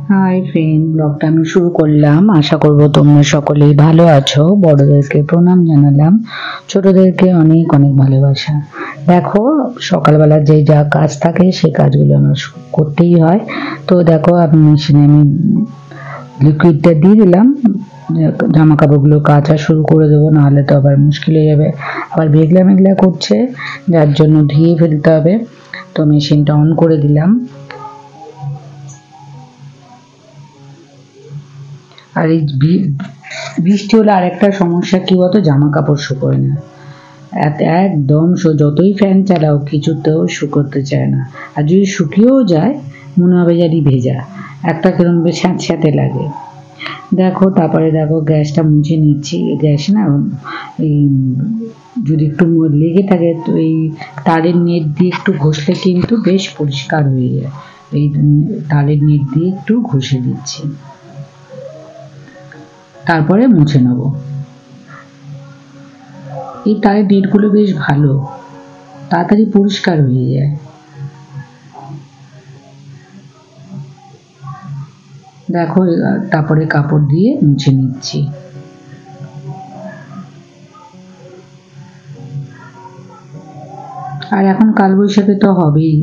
Hi friend, ব্লগটা আমি শুরু করলাম। আশা করব তোমরা সকলেই ভালো আছো। বড়দেরকে প্রণাম জানালাম, ছোটদেরকে অনেক অনেক ভালোবাসা। দেখো, সকালবেলা যে যা কাজ থাকে সেই কাজগুলো আমার করতেই হয়। তো দেখো, আমি মেশিনে আমি লিকুইডটা দিয়ে দিলাম, জামা কাপড়গুলো কাচা শুরু করে দেবো, নাহলে তো আবার মুশকিল হয়ে যাবে। আবার মেঘলা মেঘলা করছে, যার জন্য ধুয়ে ফেলতে হবে। তো মেশিনটা অন করে দিলাম। আর এই বৃষ্টি হলে আরেকটা সমস্যা কি বলতো, জামা কাপড় শুকোয় না। একদম যতই ফ্যান চালাও কিছুতেও শুকোতে চায় না। আর যদি শুকিয়েও যায়, মনে হবে জানি ভেজা, একটা কিরম স্যাঁতস্যাঁতে লাগে। দেখো, তারপরে দেখো গ্যাসটা মুছে নিচ্ছি। গ্যাস না, এই যদি একটু লেগে থাকে তো এই তারের নেট দিয়ে একটু ঘষলে কিন্তু বেশ পরিষ্কার হয়ে যায়। এই তারের নেট দিয়ে একটু ঘষে দিচ্ছি, তারপরে মুছে নেব। এই তারের নেটগুলো বেশ ভালো, তাড়াতাড়ি পরিষ্কার হয়ে যায়। দেখো, তারপরে কাপড় দিয়ে মুছে নিচ্ছি। আর এখন কালবৈশাখী তো হবেই,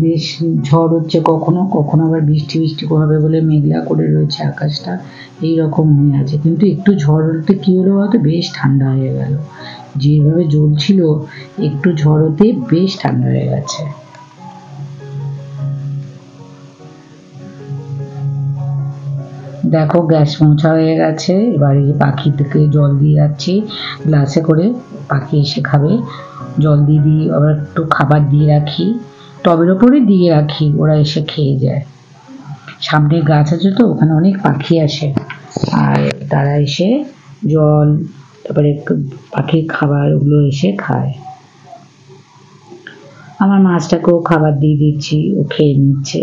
বেশ ঝড় হচ্ছে, কখনো কখনো আবার বৃষ্টি বৃষ্টি হবে বলে মেঘলা করে রয়েছে আকাশটা, এইরকম হয়ে আছে। কিন্তু একটু ঝড় হতে কি হলো বলতো, বেশ ঠান্ডা হয়ে গেল। যেভাবে জ্বলছিল, একটু ঝড় হতে বেশ ঠান্ডা হয়ে গেছে। দেখো, গ্যাস মোছা হয়ে গেছে। এবারে পাখিদেরকে জল দিয়ে যাচ্ছি গ্লাসে করে, পাখি এসে খাবে। জল দিয়ে দিই, আবার একটু খাবার দিয়ে রাখি, টবের ওপরে দিয়ে রাখি, ওরা এসে খেয়ে যায়। সামনে গাছ আছে তো, ওখানে অনেক পাখি আসে, আর তারা এসে জল, তারপরে পাখির খাবার ওগুলো এসে খায়। আমার মাছটাকেও খাবার দিয়ে দিচ্ছি, ও খেয়ে নিচ্ছে,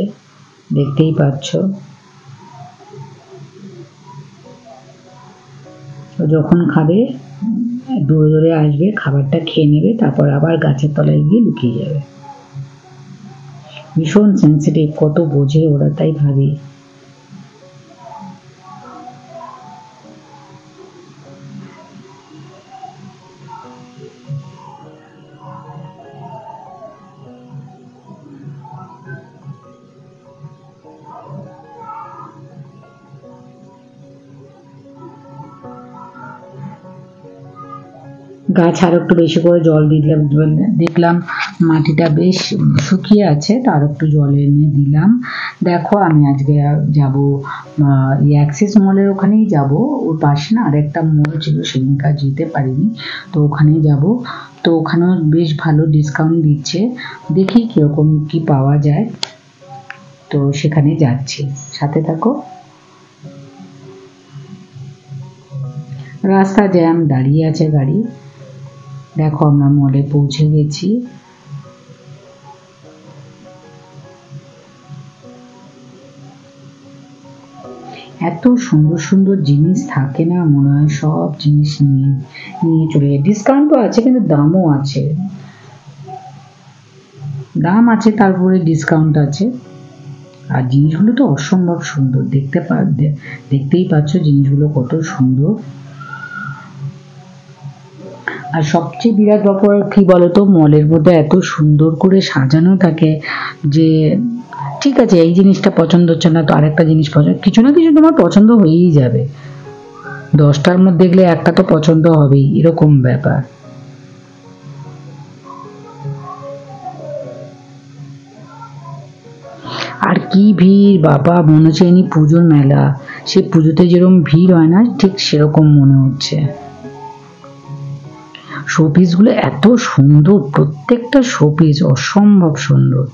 দেখতেই পাচ্ছ। যখন খাবে দৌড়ে দৌড়ে আসবে, খাবারটা খেয়ে নেবে, তারপর আবার গাছের তলায় গিয়ে লুকিয়ে যাবে। ভীষণ সেন্সিটিভ, কত বোঝে ওরা, তাই ভাবি। গাছ আরো একটু বেশি করে জল দিলাম, দেখলাম মাটিটা বেশ শুকিয়ে আছে, তো আরো একটু জল এনে দিলাম। দেখো, আমি আজকে যাব অ্যাক্সিস মলের ওখানেই যাব। ওর পাশে না আরেকটা মল ছিল, সেদিনকার যেতে পারিনি, তো ওখানেই যাব। তো ওখানেও বেশ ভালো ডিসকাউন্ট দিচ্ছে, দেখি কিরকম কি পাওয়া যায়। তো সেখানে যাচ্ছি, সাথে থাকো। রাস্তা জ্যাম, দাঁড়িয়ে আছে গাড়ি। দেখো, আমরা মলে পৌঁছে গেছি। এত সুন্দর সুন্দর জিনিস থাকে না, মনে হয় সব জিনিস নিয়ে নিয়ে চলে যায়। ডিসকাউন্টও আছে, কিন্তু দামও আছে, দাম আছে তারপরে ডিসকাউন্ট আছে। আর জিনিসগুলো তো অসম্ভব সুন্দর, দেখতেই পাচ্ছ জিনিসগুলো কত সুন্দর। আর সবচেয়ে বিরাট ব্যাপার কি বলতো, মলের মধ্যে এত সুন্দর করে সাজানো থাকে যে ঠিক আছে, এই জিনিসটা পছন্দ হচ্ছে না তো আরেকটা জিনিস পছন্দ, কিছু না কিছু তোমার পছন্দ হয়েই যাবে। 10টার মধ্যে দেখলে একটা তো পছন্দ হবেই, এরকম ব্যাপার। আর কি ভিড় বাবা, মনে হচ্ছে এনি পুজোর মেলা। সে পুজোতে যেরকম ভিড় হয় না, ঠিক সেরকম মনে হচ্ছে। শোপিসগুলো এত সুন্দর, প্রত্যেকটা শোপিস অসম্ভব সুন্দর।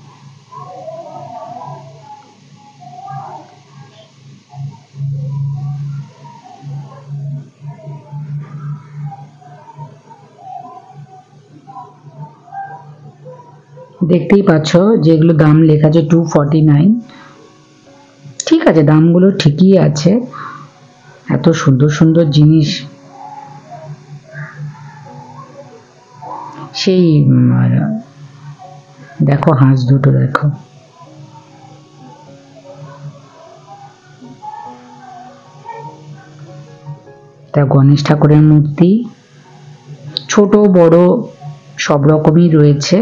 দেখতেই পাচ্ছ যেগুলো দাম লেখা আছে 249। ঠিক আছে, দামগুলো ঠিকই আছে, এত সুন্দর সুন্দর জিনিস। সেই দেখো, হাঁস দুটো দেখো। এটা গণেশ ঠাকুরের মূর্তি, ছোট বড় সব রকমই রয়েছে।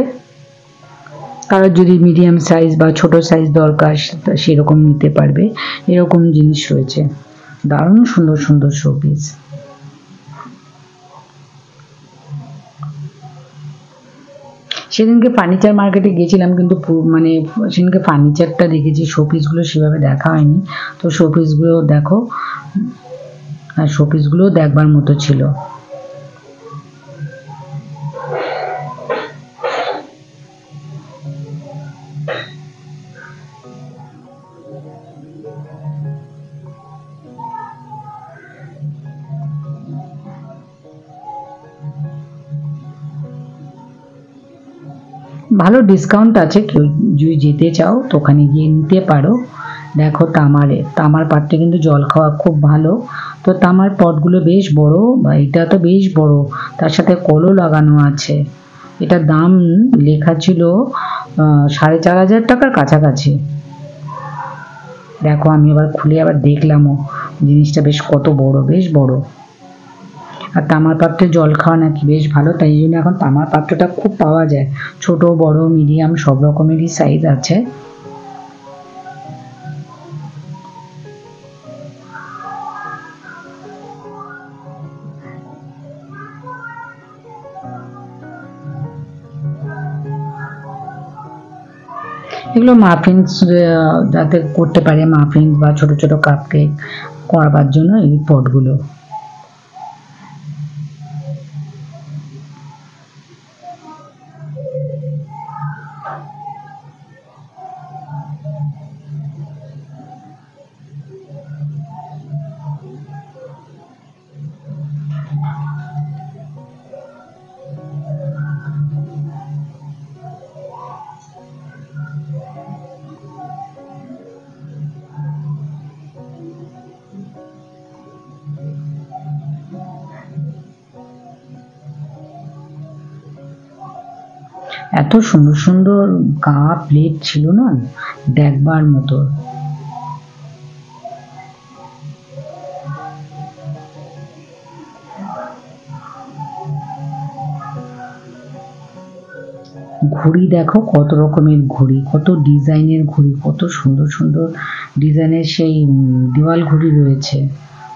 কারোর যদি মিডিয়াম সাইজ বা ছোট সাইজ দরকার সেরকম নিতে পারবে, এরকম জিনিস রয়েছে। দারুণ সুন্দর সুন্দর শোপিস। সেদিনকে ফার্নিচার মার্কেটে গেছিলাম, কিন্তু মানে সেদিনকে ফার্নিচারটা দেখেছি, শোপিসগুলো সেভাবে দেখা হয়নি। তো শোপিসগুলো দেখো, আর শোপিসগুলো দেখবার মতো ছিল। ভালো ডিসকাউন্ট আছে, কেউ যদি যেতে চাও তো ওখানে গিয়ে নিতে পারো। দেখো তামার পাত্রে কিন্তু জল খাওয়া খুব ভালো। তো তামার পটগুলো বেশ বড়, বা এটা তো বেশ বড়, তার সাথে কলও লাগানো আছে। এটার দাম লেখা ছিল 4,500 টাকার কাছাকাছি। দেখো আমি আবার খুলে আবার দেখলামও জিনিসটা বেশ কত বড়, বেশ বড়। আর তামার পাত্রে জল খাওয়া নাকি বেশ ভালো, তাই জন্য এখন তামার পাত্রটা খুব পাওয়া যায়। ছোট বড় মিডিয়াম সব রকমেরই সাইজ আছে। এগুলো মাফিনস যাতে করতে পারে, মাফিনস বা ছোট ছোট কাপ কেক করবার জন্য এই পটগুলো। এত সুন্দর সুন্দর কাপ প্লেট ছিল না, দেখবার মতো। ঘুড়ি দেখো, কত রকমের ঘুড়ি, কত ডিজাইনের ঘুড়ি, কত সুন্দর সুন্দর ডিজাইনের সেই দেওয়াল ঘুড়ি রয়েছে,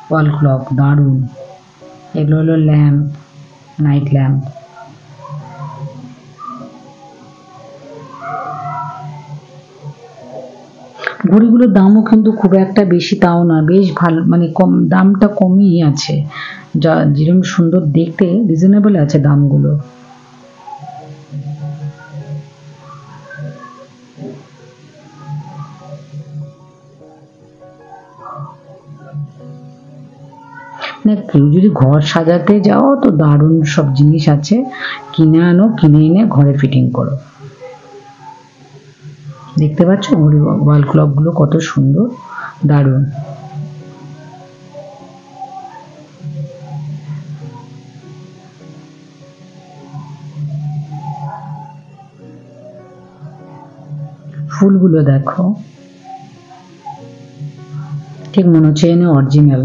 ওয়াল ক্লক, দারুণ। এগুলো হলো ল্যাম্প, নাইট ল্যাম্প। ঘড়িগুলোর দামও কিন্তু খুব একটা বেশি তাও না, বেশ ভালো, মানে কম, দামটা কমই আছে, যা যেরকম সুন্দর দেখতে রিজনেবল আছে দামগুলো। না, কেউ যদি ঘর সাজাতে যাও তো দারুণ সব জিনিস আছে, কিনে আনো, কিনে এনে ঘরে ফিটিং করো। দেখতে পাচ্ছ ঘড়ি ওয়াল ক্লক গুলো কত সুন্দর, দারুণ। ফুলগুলো দেখো, ঠিক মনে হচ্ছে এনে অরিজিনাল।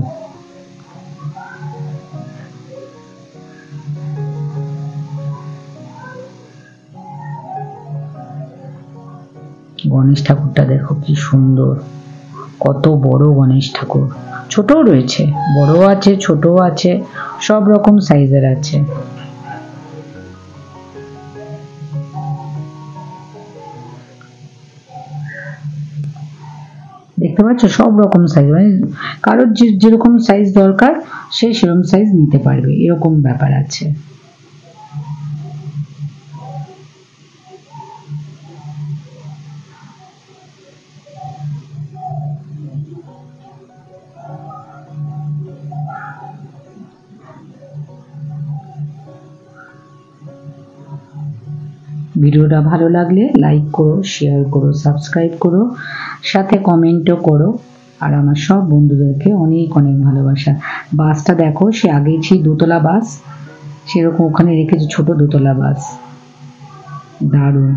গণেশ ঠাকুরটা দেখো কি সুন্দর, কত বড় গণেশ ঠাকুর। ছোটও রয়েছে, বড় আছে, ছোট আছে, সব রকম সাইজের আছে। দেখতে পাচ্ছ সব রকম সাইজ, মানে কারোর যেরকম সাইজ দরকার সে সেরকম সাইজ নিতে পারবে, এরকম ব্যাপার আছে। ভিডিওটা ভালো লাগলে লাইক করো, শেয়ার করো, সাবস্ক্রাইব করো, সাথে কমেন্টও করো। আর আমার সব বন্ধুদেরকে অনেক অনেক ভালোবাসা। বাসটা দেখো, সে আগেই ছিল দোতলা বাস, সেরকম ওখানে রেখেছে ছোট দোতলা বাস, দারুণ।